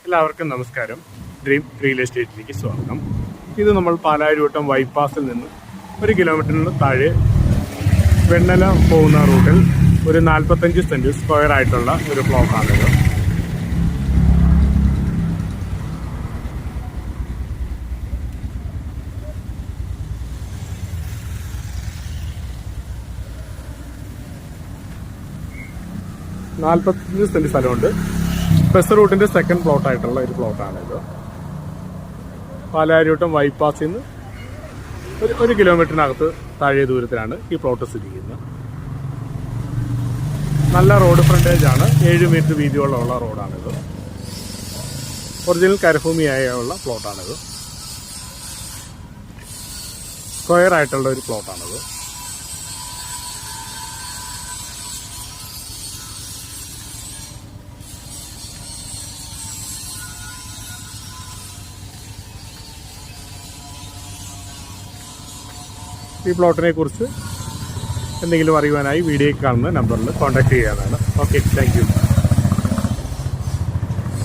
എല്ലാവർക്കും നമസ്കാരം. Dream real എസ്റ്റേറ്റിലേക്ക് സ്വാഗതം. ഇത് നമ്മൾ പാലാരിവട്ടം ബൈപ്പാസിൽ നിന്ന് 1 കിലോമീറ്ററിന് താഴെ വെണ്ണല പോകുന്ന റൂട്ടിൽ ഒരു 45 സെന്റ് സ്ക്വയർ ആയിട്ടുള്ള ഒരു പ്ലോട്ടാണിത്. സെന്റ് സ്ഥലമുണ്ട്. ബസ് റൂട്ടിന്റെ സെക്കൻഡ് പ്ലോട്ട് ആയിട്ടുള്ള ഒരു പ്ലോട്ടാണിത്. പാലാരിവട്ടം ബൈപ്പാസിൽ നിന്ന് ഒരു കിലോമീറ്ററിനകത്ത് താഴെ ദൂരത്തിലാണ് ഈ പ്ലോട്ട് സ്ഥിതി ചെയ്യുന്നത്. നല്ല റോഡ് ഫ്രണ്ടേജ് ആണ്. 7 മീറ്റർ വീതിയോളമുള്ള റോഡാണിത്. ഒറിജിനൽ കരഭൂമിയായുള്ള പ്ലോട്ടാണിത്. സ്ക്വയർ ആയിട്ടുള്ള ഒരു പ്ലോട്ടാണിത്. ഈ പ്ലോട്ടിനെ കുറിച്ച് എന്തെങ്കിലും അറിയുവാനായി വീഡിയോയിൽ കാണുന്ന നമ്പറിൽ കോൺടാക്ട് ചെയ്യാനാണ്. Okay, thank you.